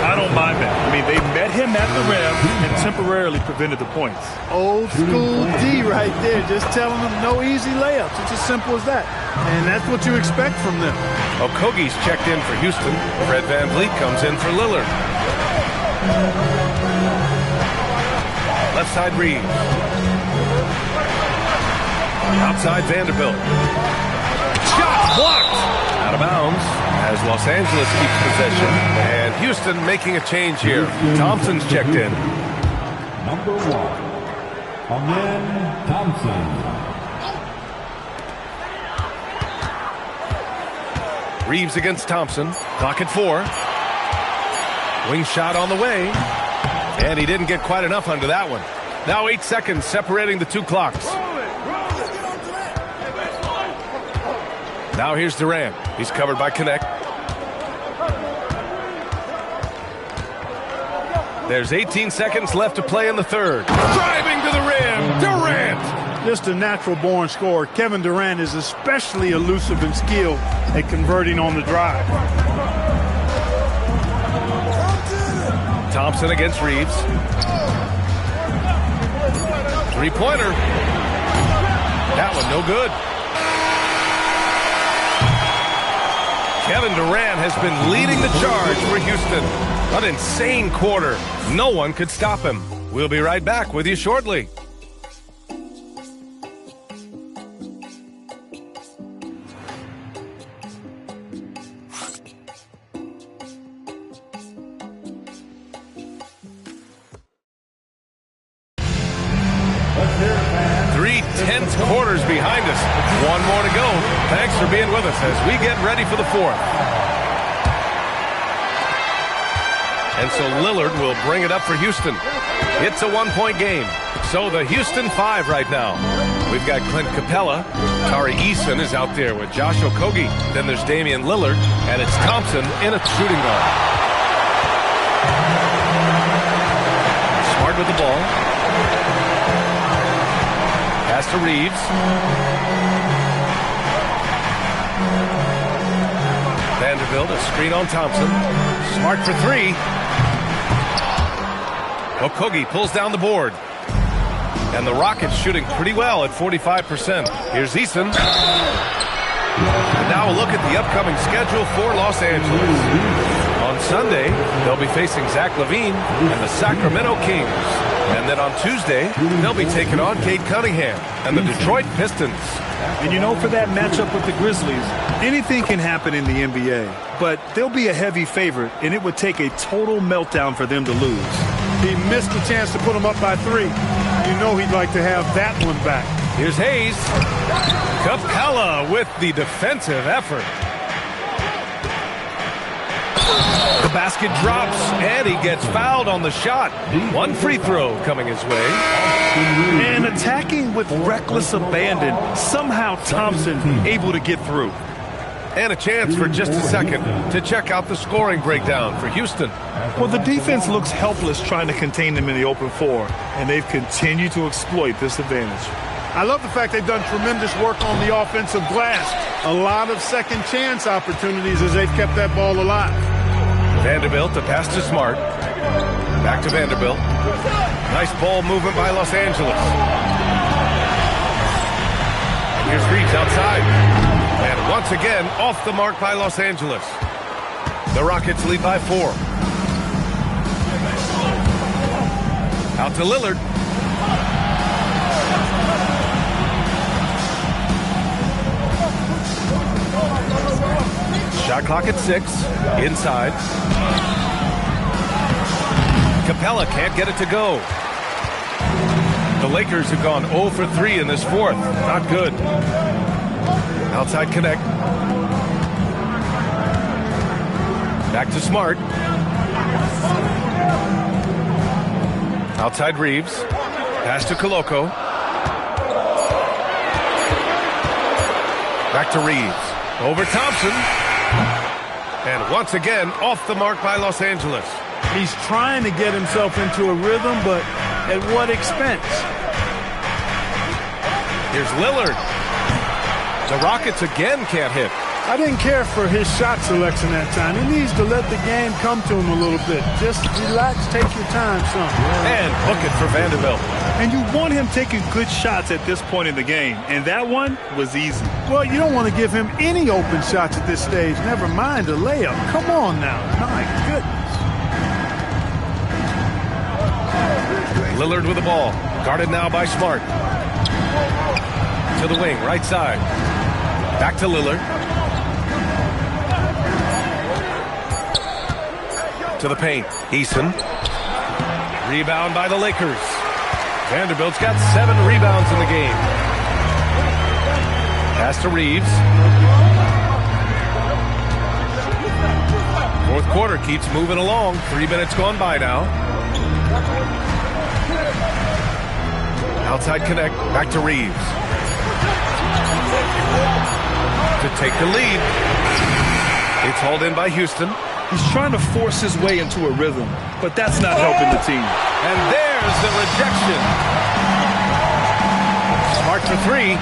I don't mind that. I mean, they met him at the rim and temporarily prevented the points. Old school D right there, just telling them no easy layups. It's as simple as that. And that's what you expect from them. Okogie's checked in for Houston. Fred VanVleet comes in for Lillard. Left side Reeves. Outside Vanderbilt. Shot blocked. Out of bounds as Los Angeles keeps possession. And Houston making a change here. Thompson's checked in. Number 1, Amen Thompson. Reeves against Thompson. Clock at 4. Wing shot on the way. And he didn't get quite enough under that one. Now 8 seconds separating the two clocks. Now here's Durant. He's covered by Connect. There's 18 seconds left to play in the third. Driving to the rim. Durant. Just a natural-born scorer. Kevin Durant is especially elusive and skilled at converting on the drive. Thompson against Reeves. Three-pointer. That one no good. Kevin Durant has been leading the charge for Houston. An insane quarter. No one could stop him. We'll be right back with you shortly. Three-tenths quarters behind us. One more to go. Thanks for being with us as we get ready for the fourth. And so Lillard will bring it up for Houston. It's a one-point game. So the Houston 5 right now. We've got Clint Capella. Tari Eason is out there with Josh Okogie. Then there's Damian Lillard. And it's Thompson in a shooting guard. Smart with the ball. Pass to Reeves. Vanderbilt, a screen on Thompson. Smart for three. Okogie pulls down the board. And the Rockets shooting pretty well at 45%. Here's Eason. And now a look at the upcoming schedule for Los Angeles. On Sunday, they'll be facing Zach LaVine and the Sacramento Kings. And then on Tuesday, they'll be taking on Cade Cunningham and the Detroit Pistons. And you know, for that matchup with the Grizzlies, anything can happen in the NBA. But they'll be a heavy favorite, and it would take a total meltdown for them to lose. He missed the chance to put them up by 3. You know he'd like to have that one back. Here's Hayes. Capella with the defensive effort. The basket drops, and he gets fouled on the shot. One free throw coming his way. And attacking with reckless abandon, somehow Thompson able to get through. And a chance for just a second to check out the scoring breakdown for Houston. Well, the defense looks helpless trying to contain them in the open floor, and they've continued to exploit this advantage. I love the fact they've done tremendous work on the offensive glass. A lot of second chance opportunities as they've kept that ball alive. Vanderbilt, the pass to Smart. Back to Vanderbilt. Nice ball movement by Los Angeles. Here's Reeves outside. And once again, off the mark by Los Angeles. The Rockets lead by 4. Out to Lillard. Shot clock at 6. Inside. Capella can't get it to go. The Lakers have gone 0 for 3 in this fourth. Not good. Outside connect. Back to Smart. Outside Reeves. Pass to Koloko. Back to Reeves. Over Thompson. And once again, off the mark by Los Angeles. He's trying to get himself into a rhythm, but at what expense? Here's Lillard. The Rockets again can't hit. I didn't care for his shot selection that time. He needs to let the game come to him a little bit. Just relax, take your time, son. And hook it for Vanderbilt. And you want him taking good shots at this point in the game, and that one was easy. Well, you don't want to give him any open shots at this stage, never mind a layup. Come on now. My goodness. Lillard with the ball. Guarded now by Smart. To the wing, right side. Back to Lillard. To the paint. Eason. Rebound by the Lakers. Vanderbilt's got 7 rebounds in the game. Pass to Reeves. Fourth quarter keeps moving along. 3 minutes gone by now. Outside connect. Back to Reeves. To take the lead. It's hauled in by Houston. He's trying to force his way into a rhythm, but that's not helping the team. And there's the rejection. Smart for three.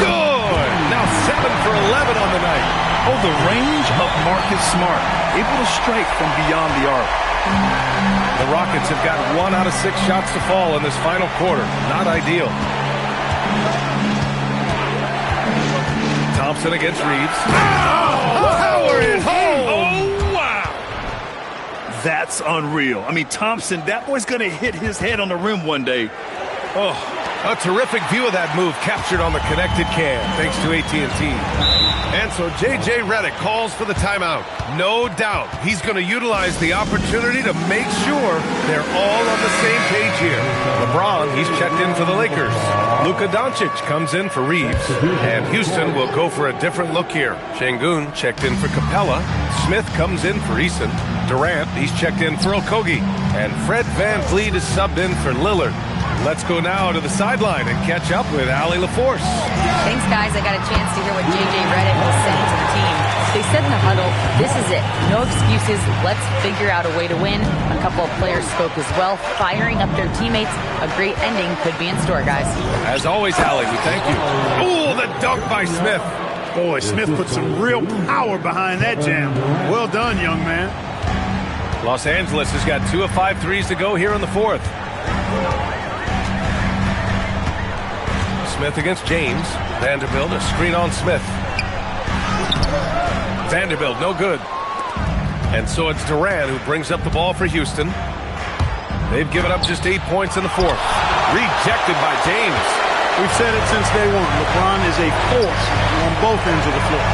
Good. Now 7 for 11 on the night. Oh, the range of Marcus Smart. Able to strike from beyond the arc. The Rockets have got 1 out of 6 shots to fall in this final quarter. Not ideal. Thompson against Reeves. Howard is home. Oh, wow. That's unreal. I mean, Thompson, that boy's going to hit his head on the rim one day. Oh, a terrific view of that move captured on the connected cam, thanks to AT&T. And so J.J. Redick calls for the timeout. No doubt he's going to utilize the opportunity to make sure they're all on the same page here. LeBron, he's checked in for the Lakers. Luka Doncic comes in for Reeves. And Houston will go for a different look here. Şengün checked in for Capella. Smith comes in for Eason. Durant, he's checked in for Okogie. And Fred VanVleet is subbed in for Lillard. Let's go now to the sideline and catch up with Allie LaForce. Thanks, guys. I got a chance to hear what J.J. Redick was saying to the team. They said in the huddle, this is it. No excuses. Let's figure out a way to win. A couple of players spoke as well, firing up their teammates. A great ending could be in store, guys. As always, Allie, we thank you. Ooh, the dunk by Smith. Boy, Smith put some real power behind that jam. Well done, young man. Los Angeles has got 2 of 5 threes to go here in the fourth. Smith against James. Vanderbilt, a screen on Smith. Vanderbilt, no good. And so it's Durant who brings up the ball for Houston. They've given up just 8 points in the fourth. Rejected by James. We've said it since day one. LeBron is a force on both ends of the floor.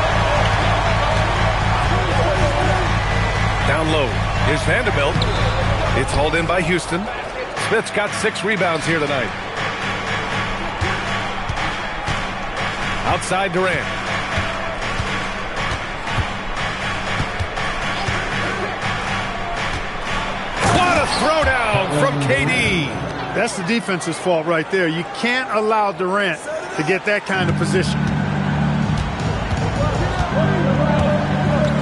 Down low. Here's Vanderbilt. It's hauled in by Houston. Smith's got 6 rebounds here tonight. Outside Durant. What a throwdown from KD. That's the defense's fault right there. You can't allow Durant to get that kind of position.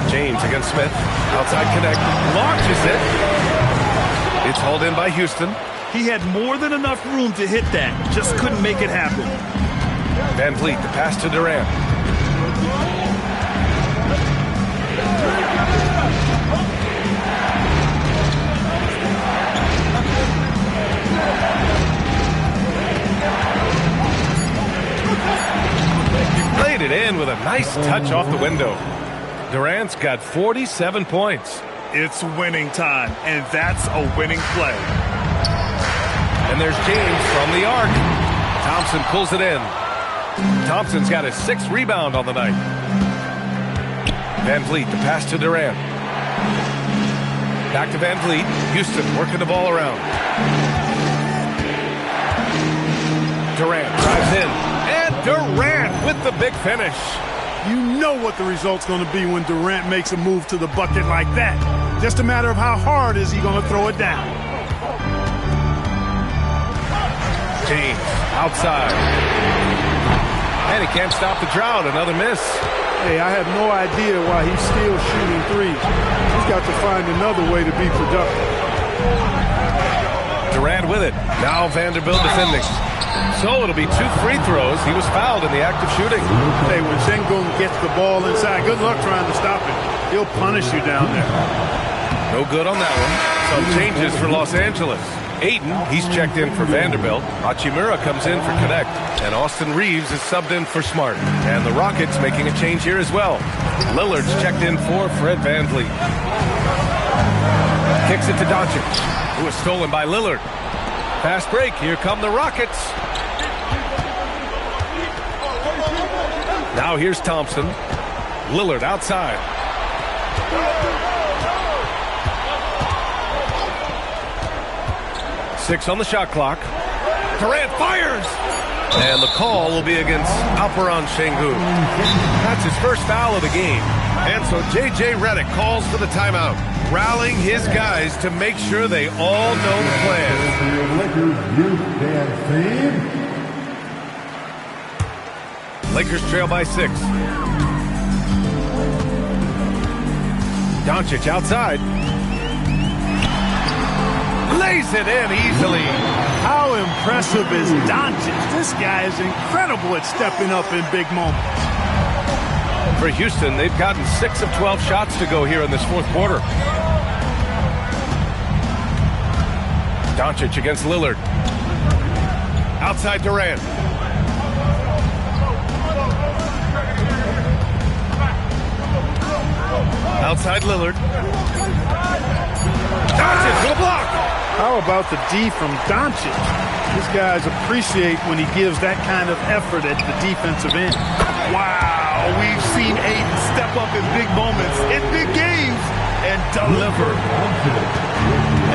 James against Smith. Outside connect. Launches it. It's hauled in by Houston. He had more than enough room to hit that. Just couldn't make it happen. VanVleet, the pass to Durant. Played it in with a nice touch off the window. Durant's got 47 points. It's winning time, and that's a winning play. And there's James from the arc. Thompson pulls it in. Thompson's got his 6th rebound on the night. VanVleet, the pass to Durant. Back to VanVleet. Houston working the ball around. Durant drives in. And Durant with the big finish. You know what the result's going to be when Durant makes a move to the bucket like that. Just a matter of how hard is he going to throw it down. James outside. And he can't stop the drought. Another miss. Hey, I have no idea why he's still shooting threes. He's got to find another way to be productive. Durant with it. Now Vanderbilt defending. So it'll be 2 free throws. He was fouled in the act of shooting. Hey, when Şengün gets the ball inside, good luck trying to stop him. He'll punish you down there. No good on that one. Some changes for Los Angeles. Ayton, he's checked in for Vanderbilt. Hachimura comes in for Connect. And Austin Reeves is subbed in for Smart. And the Rockets making a change here as well. Lillard's checked in for Fred VanVleet. Kicks it to Doncic, who is stolen by Lillard. Fast break. Here come the Rockets. Now here's Thompson. Lillard outside. Six on the shot clock. Durant fires! And the call will be against Alperen Şengün. That's his first foul of the game. And so J.J. Redick calls for the timeout, rallying his guys to make sure they all know the plan. Lakers trail by 6. Doncic outside. lays it in easily. How impressive is Doncic? This guy is incredible at stepping up in big moments. For Houston, they've gotten 6 of 12 shots to go here in this fourth quarter. Doncic against Lillard. Outside Durant. Outside Lillard. Doncic with a block. How about the D from Doncic? These guys appreciate when he gives that kind of effort at the defensive end. Wow, we've seen Aiden step up in big moments, in big games, and deliver.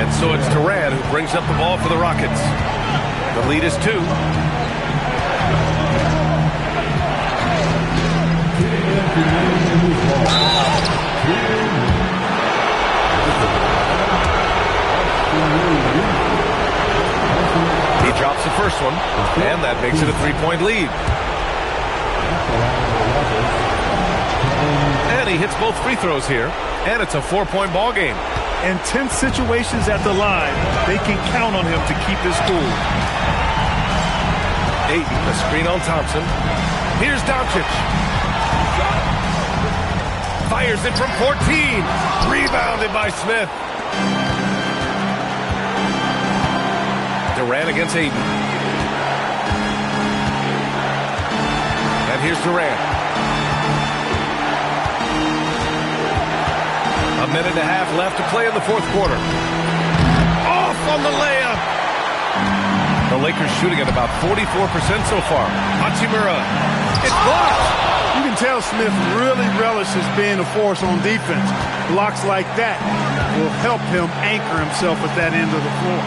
And so it's Durant who brings up the ball for the Rockets. The lead is 2. He drops the first one, and that makes it a 3-point lead. And he hits both free throws here, and it's a 4-point ball game. In tense situations at the line, they can count on him to keep his cool. Ayton, a screen on Thompson. Here's Doncic. Fires it from 14. Rebounded by Smith. Durant against Ayton. And here's Durant. A minute and a half left to play in the fourth quarter. Off on the layup. The Lakers shooting at about 44% so far. Hachimura. It's blocked. You can tell Smith really relishes being a force on defense. Blocks like that will help him anchor himself at that end of the floor.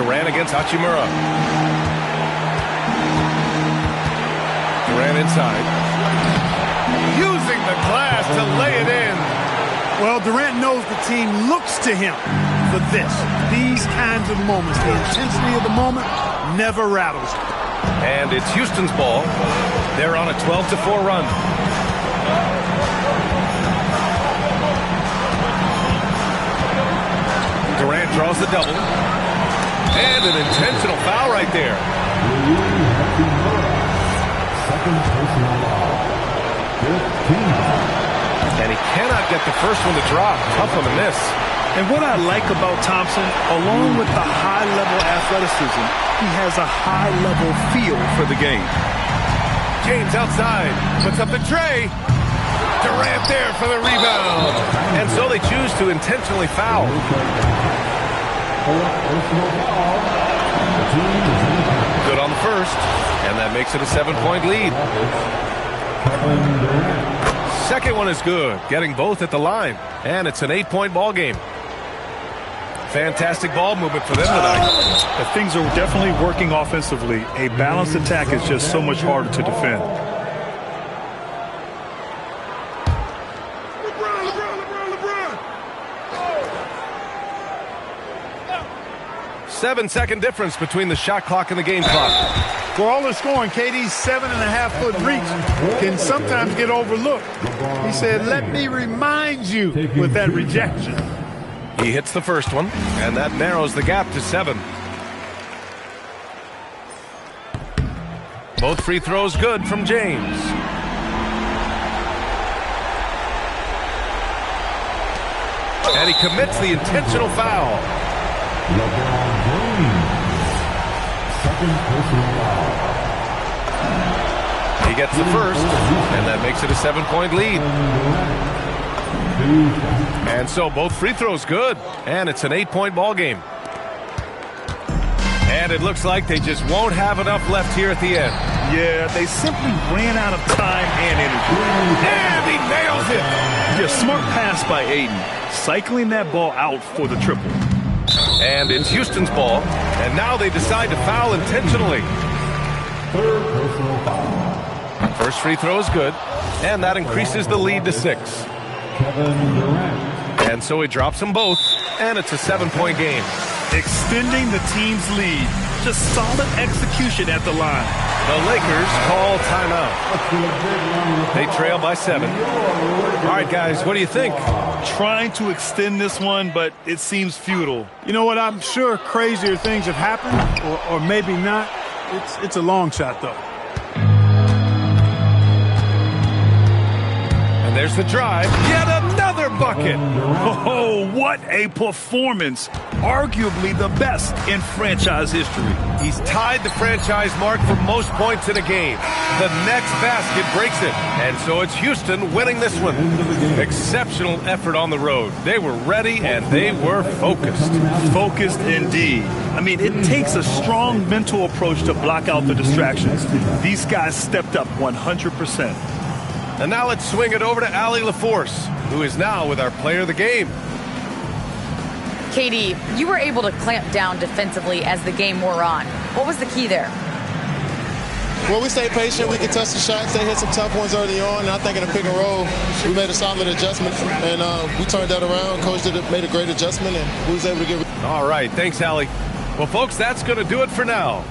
Durant against Hachimura. Durant inside. Using the glass to lay it in. Well, Durant knows the team looks to him for this. These kinds of moments, the intensity of the moment never rattles him. And it's Houston's ball. They're on a 12-4 run. Durant draws the double. And an intentional foul right there. And he cannot get the first one to drop. Tough one to miss. And what I like about Thompson, along with the high-level athleticism, he has a high-level feel for the game. James outside, puts up the tray. Durant there for the rebound. And so they choose to intentionally foul. Good on the first, and that makes it a 7-point lead. Second one is good, getting both at the line, and it's an 8-point ball game. Fantastic ball movement for them tonight. The things are definitely working offensively. A balanced attack is just so much harder to defend. LeBron. 7-second difference between the shot clock and the game clock. For all the scoring, KD's 7.5-foot reach can sometimes get overlooked. He said, "Let me remind you," with that rejection. He hits the first one, and that narrows the gap to 7. Both free throws good from James. And he commits the intentional foul. He gets the first, and that makes it a 7-point lead. And so both free throws good, and it's an 8-point ball game. And it looks like they just won't have enough left here at the end. Yeah, they simply ran out of time and energy. And he nails it! Yeah, smart pass by Aiden, cycling that ball out for the triple. And it's Houston's ball, and now they decide to foul intentionally. First free throw is good, and that increases the lead to 6. And so he drops them both, and it's a 7-point game. Extending the team's lead. Just solid execution at the line. The Lakers call timeout. They trail by 7. All right, guys, what do you think? Trying to extend this one, but it seems futile. You know what? I'm sure crazier things have happened, or maybe not. It's a long shot, though. And there's the drive. Yet another bucket. Oh, what a performance. Arguably the best in franchise history. He's tied the franchise mark for most points in a game. The next basket breaks it. And so it's Houston winning this one. Exceptional effort on the road. They were ready and they were focused. Focused indeed. I mean, it takes a strong mental approach to block out the distractions. These guys stepped up 100%. And now let's swing it over to Allie LaForce, who is now with our player of the game. KD, you were able to clamp down defensively as the game wore on. What was the key there? Well, we stayed patient. We could touch the shots. They hit some tough ones early on. And I think in the pick and roll, we made a solid adjustment. And we turned that around. Coach made a great adjustment, and we was able to get... All right. Thanks, Allie. Well, folks, that's going to do it for now.